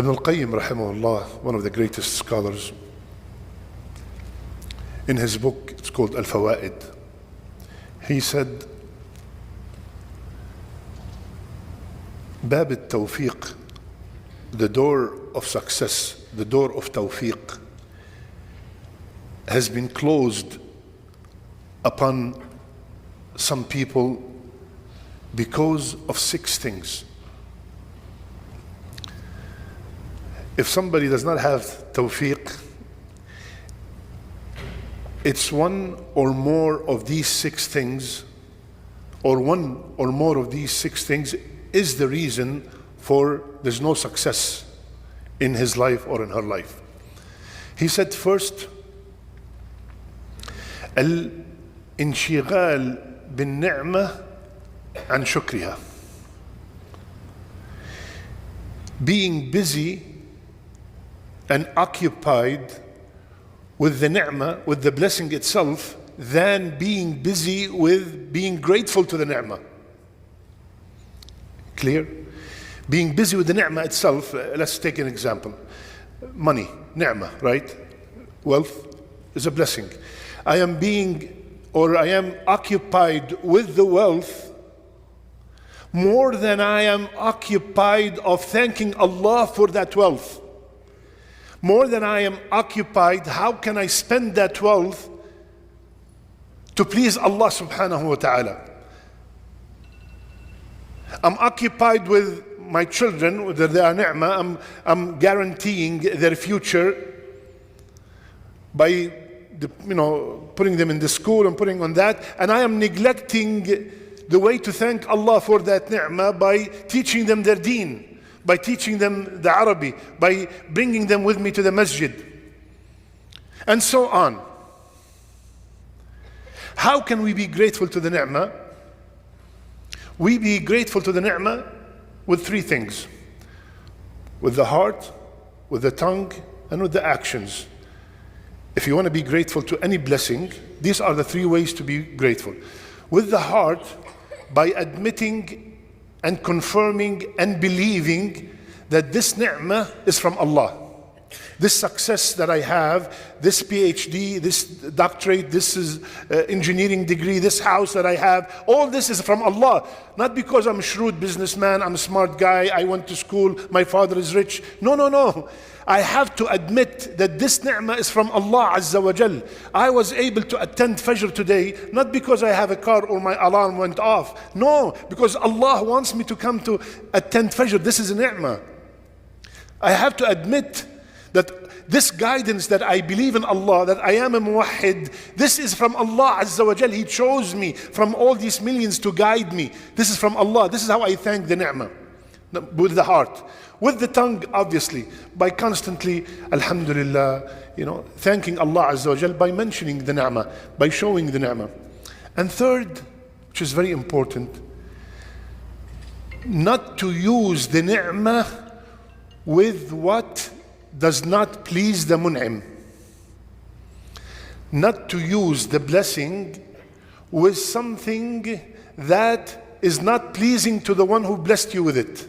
Ibn al-Qayyim rahimahullah, one of the greatest scholars, in his book, it's called Al-Fawaid, he said, Bab al-Tawfiq, the door of success, the door of Tawfiq, has been closed upon some people because of 6 things. If somebody does not have Tawfiq, it's one or more of these 6 things, or one or more of these 6 things is the reason for there's no success in his life or in her life. He said, first, الانشغال بالنعمة عن شكرها. Being busy and occupied with the ni'mah, with the blessing itself, than being busy with being grateful to the ni'mah. Clear? Being busy with the ni'mah itself, let's take an example. Money, ni'mah, right? Wealth is a blessing. I am occupied with the wealth more than I am occupied of thanking Allah for that wealth. More than I am occupied, how can I spend that wealth to please Allah subhanahu wa ta'ala? I'm occupied with my children, whether they are ni'mah, I'm guaranteeing their future by putting them in the school and putting on that, and I am neglecting the way to thank Allah for that ni'mah by teaching them their deen, by teaching them the Arabic, by bringing them with me to the masjid, and so on. How can we be grateful to the ni'mah? We be grateful to the ni'mah with 3 things: with the heart, with the tongue, and with the actions. If you want to be grateful to any blessing, these are the 3 ways to be grateful. With the heart, by admitting and confirming and believing that this ni'mah is from Allah. This success that I have, this PhD, this doctorate, this is engineering degree, this house that I have, all this is from Allah. Not because I'm a shrewd businessman, I'm a smart guy, I went to school, my father is rich. No, no, no. I have to admit that this ni'mah is from Allah Azza wa Jal. I was able to attend Fajr today, not because I have a car or my alarm went off. No, because Allah wants me to come to attend Fajr. This is a ni'mah. I have to admit that this guidance that I believe in Allah, that I am a muwahhid, this is from Allah Azza wa Jal. He chose me from all these millions to guide me. This is from Allah. This is how I thank the ni'mah. With the heart. With the tongue, obviously, by constantly, alhamdulillah, thanking Allah Azza wa Jal, by mentioning the ni'mah, by showing the ni'mah. And third, which is very important, not to use the ni'mah with what does not please the mun'im. Not to use the blessing with something that is not pleasing to the one who blessed you with it.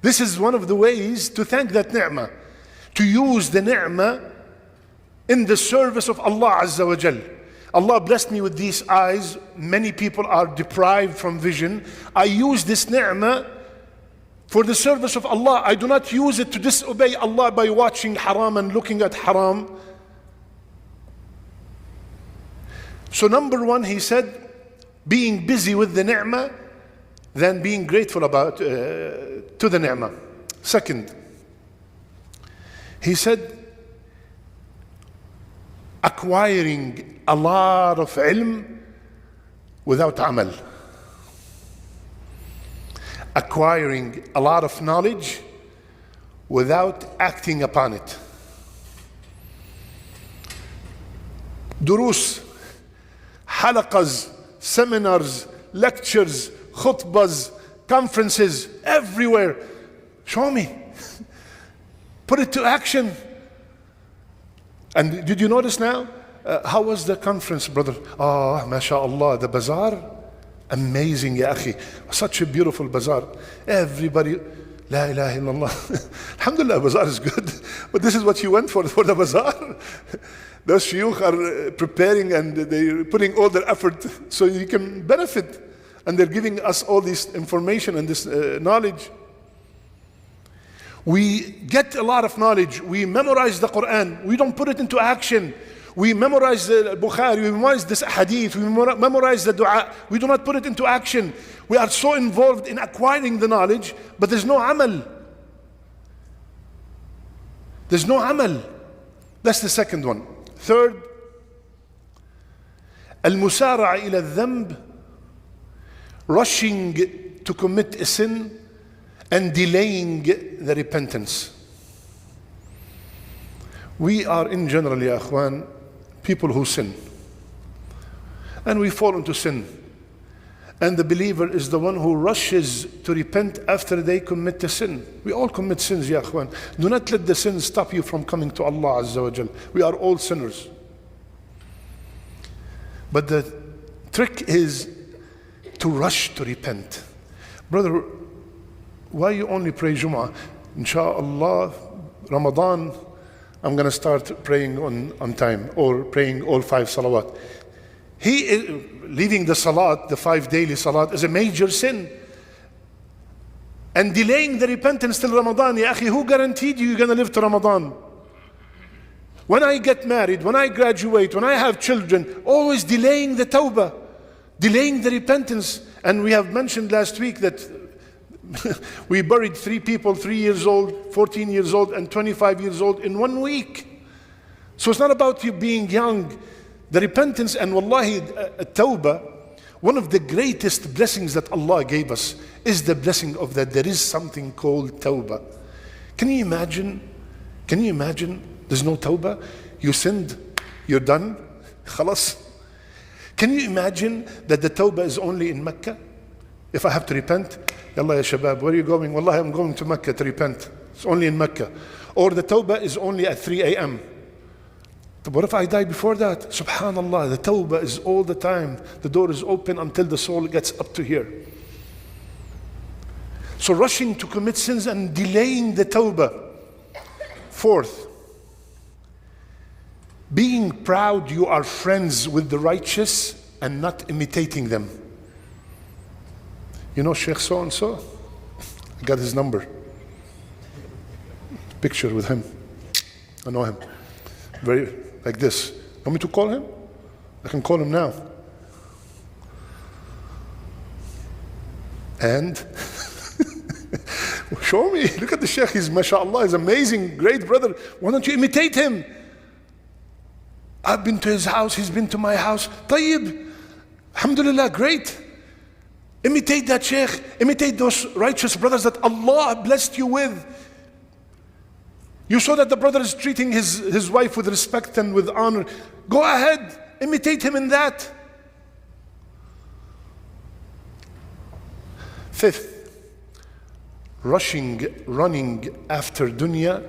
This is one of the ways to thank that ni'mah. To use the ni'mah in the service of Allah Azza wa Jal. Allah blessed me with these eyes. Many people are deprived from vision. I use this ni'mah for the service of Allah. I do not use it to disobey Allah by watching haram and looking at haram. So number 1, he said, being busy with the ni'mah than being grateful about to the ni'mah. Second, he said, acquiring a lot of ilm without amal. Acquiring a lot of knowledge without acting upon it. Durus, halaqas, seminars, lectures, khutbas, conferences, everywhere. Show me. Put it to action. And did you notice now? How was the conference, brother? Ah, mashallah, the bazaar. Amazing, ya akhi. Such a beautiful bazaar. Everybody La ilaha illallah. Alhamdulillah, bazaar is good. But this is what you went for the bazaar. Those shuyukh are preparing and they're putting all their effort so you can benefit. And they're giving us all this information and this knowledge. We get a lot of knowledge. We memorize the Quran. We don't put it into action. We memorize the Bukhari. We memorize this hadith. We memorize the dua. We do not put it into action. We are so involved in acquiring the knowledge, but there's no amal. There's no amal. That's the second one. Third, al-musara'a ila al-dhanb, rushing to commit a sin and delaying the repentance. We are in general, ya akhwan, people who sin. And we fall into sin. And the believer is the one who rushes to repent after they commit the sin. We all commit sins, ya akhwan. Do not let the sin stop you from coming to Allah Azza wa Jal. We are all sinners. But the trick is to rush to repent. Brother, why you only pray Jum'ah? Insha'Allah, Ramadan, I'm going to start praying on time, or praying all 5 salawat. Leaving the salat, the 5 daily salat, is a major sin. And delaying the repentance till Ramadan, ya akhi, who guaranteed you're going to live to Ramadan? When I get married, when I graduate, when I have children, always delaying the tawbah, delaying the repentance. And we have mentioned last week that we buried 3 people, 3 years old, 14 years old, and 25 years old in 1 week. So it's not about you being young. The repentance and wallahi, tawbah, one of the greatest blessings that Allah gave us is the blessing of that there is something called tawbah. Can you imagine? Can you imagine? There's no tawbah. You sinned, you're done, khalas. Can you imagine that the tawbah is only in Mecca? If I have to repent, Yalla ya shabab, where are you going? Wallahi, I'm going to Mecca to repent. It's only in Mecca. Or the tawbah is only at 3 a.m. But what if I die before that? Subhanallah, the tawbah is all the time. The door is open until the soul gets up to here. So rushing to commit sins and delaying the tawbah. Fourth, being proud you are friends with the righteous and not imitating them. You know Sheikh so-and-so? I got his number. Picture with him. I know him. Very, like this. Want me to call him? I can call him now. And show me. Look at the Sheikh. He's mashallah. He's amazing. Great brother. Why don't you imitate him? I've been to his house. He's been to my house. Tayyib. Alhamdulillah. Great. Imitate that Sheikh. Imitate those righteous brothers that Allah blessed you with. You saw that the brother is treating his wife with respect and with honor. Go ahead. Imitate him in that. Fifth, running after dunya,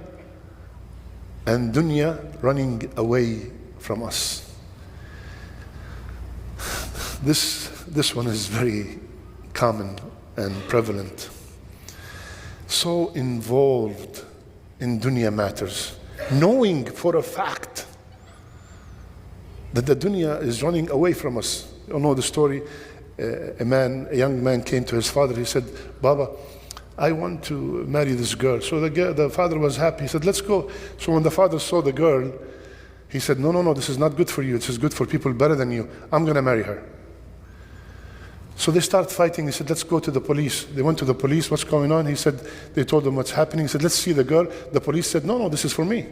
and dunya running away from us. This one is very common and prevalent. So involved in dunya matters, knowing for a fact that the dunya is running away from us. You know the story. A young man came to his father. He said, Baba, I want to marry this girl. So the father was happy. He said, let's go. So when the father saw the girl, he said, no, this is not good for you. This is good for people better than you. I'm going to marry her. So they start fighting. He said, let's go to the police. They went to the police. What's going on? He said, they told them what's happening. He said, let's see the girl. The police said, no, this is for me.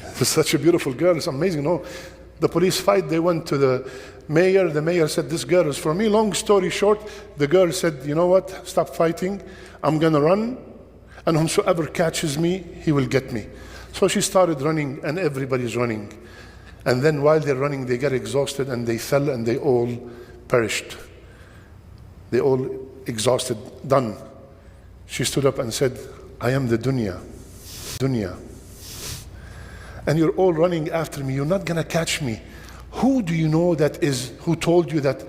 This is such a beautiful girl. It's amazing. No, the police fight. They went to the mayor. The mayor said, this girl is for me. Long story short, the girl said, you know what? Stop fighting. I'm going to run. And whomsoever catches me, he will get me. So she started running and everybody's running. And then while they're running, they got exhausted and they fell and they all perished. They all exhausted, done. She stood up and said, I am the dunya. And you're all running after me. You're not going to catch me. Who do you know who told you that,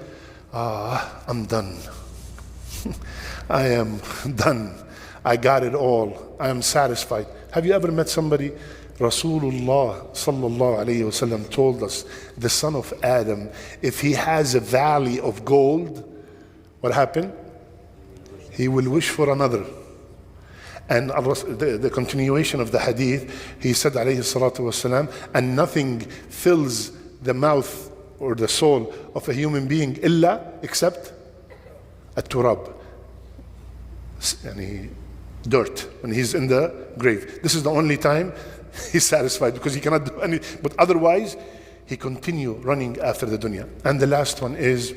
I'm done. I am done. I got it all. I am satisfied. Have you ever met somebody? Rasulullah sallallahu alayhi wasallam told us, the son of Adam, if he has a valley of gold, what happened? He will wish for another. And the continuation of the hadith, he said alayhi salatu wasalam, and nothing fills the mouth or the soul of a human being illa except at-turab, yani dirt, when he's in the grave. This is the only time he's satisfied, because he cannot do any, but otherwise he continue running after the dunya. And the last one is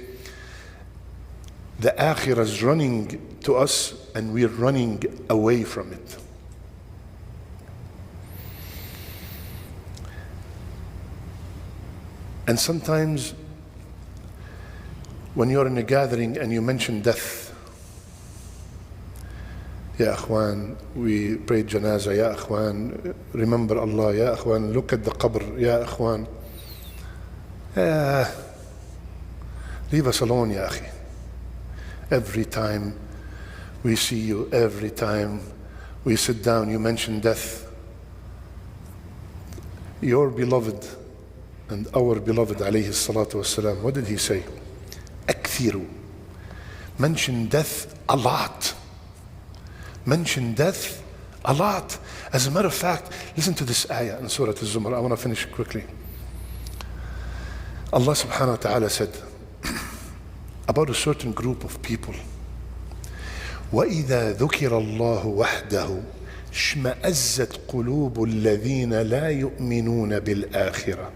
the akhirah is running to us and we're running away from it. And sometimes when you're in a gathering and you mention death, Ya akhwan, we prayed janazah, Ya akhwan, remember Allah, Ya akhwan, look at the qabr, Ya akhwan. Leave us alone, Ya akhi. Every time we see you, every time we sit down, you mention death. Your beloved and our beloved alayhi salatu wasalam, what did he say? Akthiru. Mention death a lot. Mention death a lot. As a matter of fact, listen to this ayah in Surah Al-Zumar. I want to finish quickly. Allah subhanahu wa ta'ala said about a certain group of people, وَإِذَا ذُكِرَ اللَّهُ وَحْدَهُ اشْمَأَزَّتْ قُلُوبُ الَّذِينَ لَا يُؤْمِنُونَ بِالْآخِرَةِ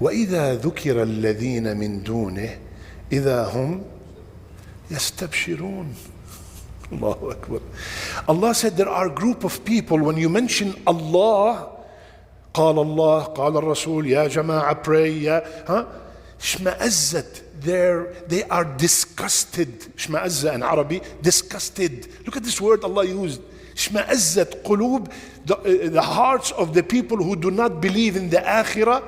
وَإِذَا ذُكِرَ الَّذِينَ مِن دُونِهِ إِذَا هُمْ يَسْتَبْشِرُونَ. Allahu Akbar. Allah said there are a group of people, when you mention Allah, قال الله, قال الرسول, يا جماعة, pray, يا, اشمأزت, they are disgusted. اشمأز in Arabic, disgusted. Look at this word Allah used. اشمأزت قلوب, the hearts of the people who do not believe in the akhirah.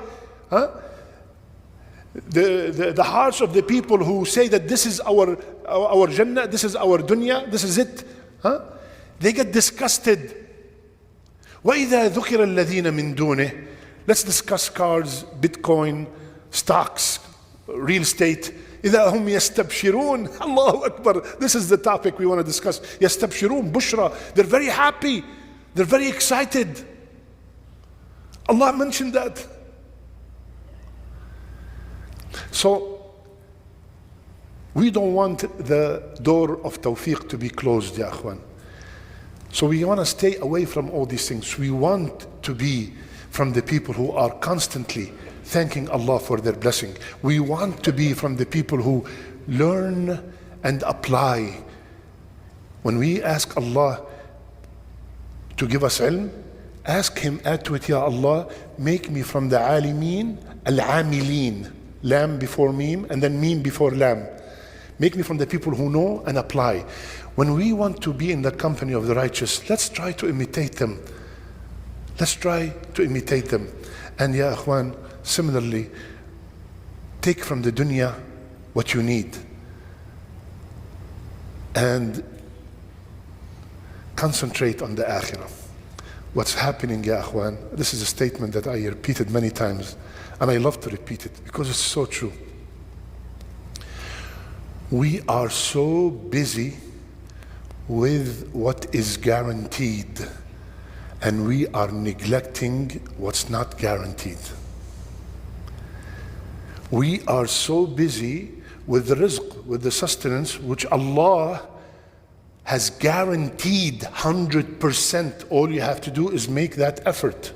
The hearts of the people who say that this is our Jannah, this is our dunya, this is it. They get disgusted. وَإِذَا ذُكِرَ الَّذِينَ مِن دُونِهِ. Let's discuss cars, Bitcoin, stocks, real estate. إِذَا هُمْ يَسْتَبْشِرُونَ. Allahu Akbar. This is the topic we want to discuss. يَسْتَبْشِرُونَ, bushra. They're very happy. They're very excited. Allah mentioned that. So, we don't want the door of tawfiq to be closed, ya akhwan. So we want to stay away from all these things. We want to be from the people who are constantly thanking Allah for their blessing. We want to be from the people who learn and apply. When we ask Allah to give us ilm, ask Him, add to it, Ya Allah, make me from the alimin, al-amilin. Lam before meme, and then meme before lam. Make me from the people who know and apply. When we want to be in the company of the righteous, let's try to imitate them. Let's try to imitate them. And ya akhwan, similarly, take from the dunya what you need and concentrate on the akhirah. What's happening, ya akhwan, this is a statement that I repeated many times, and I love to repeat it because it's so true. We are so busy with what is guaranteed, and we are neglecting what's not guaranteed. We are so busy with the rizq, with the sustenance, which Allah has guaranteed 100%. All you have to do is make that effort.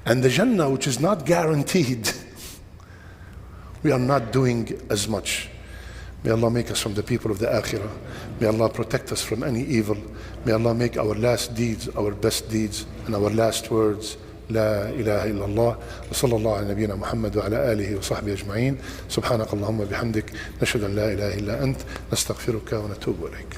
And the Jannah, which is not guaranteed, we are not doing as much. May Allah make us from the people of the akhirah. May Allah protect us from any evil. May Allah make our last deeds our best deeds, and our last words لا إله إلا الله وصلى الله على نبينا محمد وعلى آله وصحبه أجمعين. سبحانك اللهم وبحمدك نشهد أن لا إله إلا أنت نستغفرك ونتوب إليك.